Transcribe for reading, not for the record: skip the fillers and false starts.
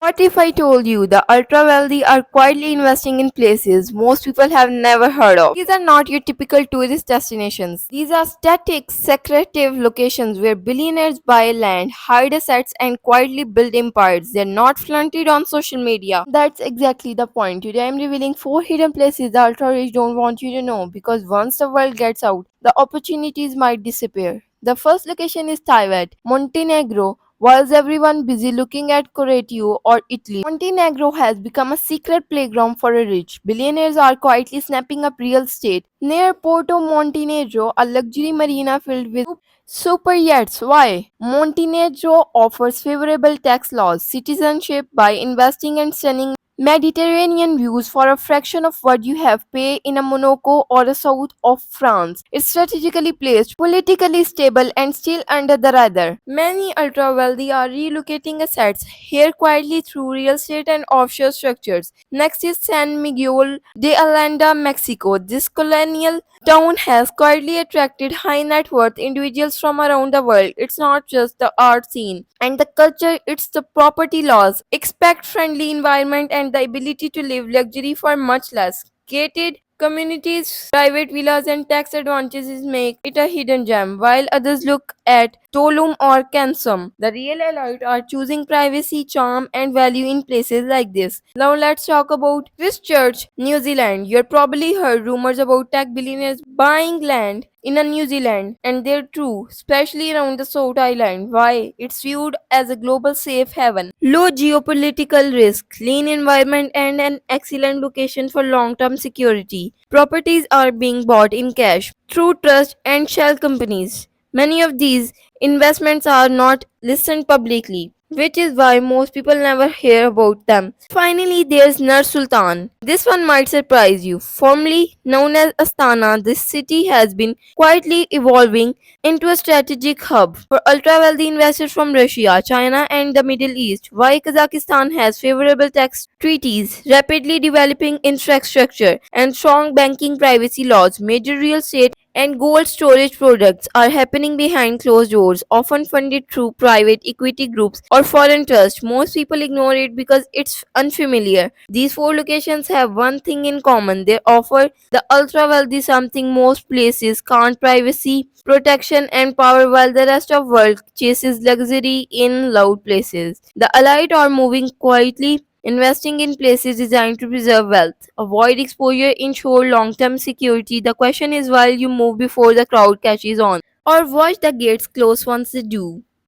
What if I told you the ultra wealthy are quietly investing in places most people have never heard of? These are not your typical tourist destinations. These are static, secretive locations where billionaires buy land, hide assets, and quietly build empires. They're not flaunted on social media. That's exactly the point. Today I'm revealing 4 hidden places the ultra rich don't want you to know because once the world gets out, the opportunities might disappear. The first location is Tibet, Montenegro. Whilst everyone busy looking at Croatia or Italy, Montenegro has become a secret playground for the rich. Billionaires are quietly snapping up real estate. Near Porto Montenegro, a luxury marina filled with super yachts. Why? Montenegro offers favorable tax laws, citizenship by investing and sending Mediterranean views for a fraction of what you have pay in a Monaco or the south of France. It's strategically placed, politically stable, and still under the radar. Many ultra wealthy are relocating assets here quietly through real estate and offshore structures. Next is San Miguel de Allende, Mexico. This colonial town has quietly attracted high net worth individuals from around the world. It's not just the art scene and the culture, it's the property laws, expect friendly environment and the ability to live luxury for much less. Gated communities, private villas and tax advantages make it a hidden gem, while others look at Tulum or Cancun. The real elite are choosing privacy, charm and value in places like this. Now let's talk about Christchurch, New Zealand. You probably heard rumors about tech billionaires buying land in a New Zealand, and they're true, especially around the South Island. Why? It's viewed as a global safe haven. Low geopolitical risk, clean environment, and an excellent location for long-term security. Properties are being bought in cash through trust and shell companies. Many of these investments are not listed publicly, which is why most people never hear about them. Finally, there's Nur Sultan. This one might surprise you. Formerly known as Astana, this city has been quietly evolving into a strategic hub for ultra wealthy investors from Russia, China, and the Middle East. Why Kazakhstan has favorable tax treaties, rapidly developing infrastructure, and strong banking privacy laws, major real estate and gold storage projects are happening behind closed doors, often funded through private equity groups or foreign trusts. Most people ignore it because it's unfamiliar. These 4 locations have one thing in common. They offer the ultra wealthy something most places can't: privacy, protection and power, while the rest of world chases luxury in loud places. The elite are moving quietly, investing in places designed to preserve wealth, avoid exposure, ensure long-term security. The question is, while you move before the crowd catches on, or watch the gates close once they do.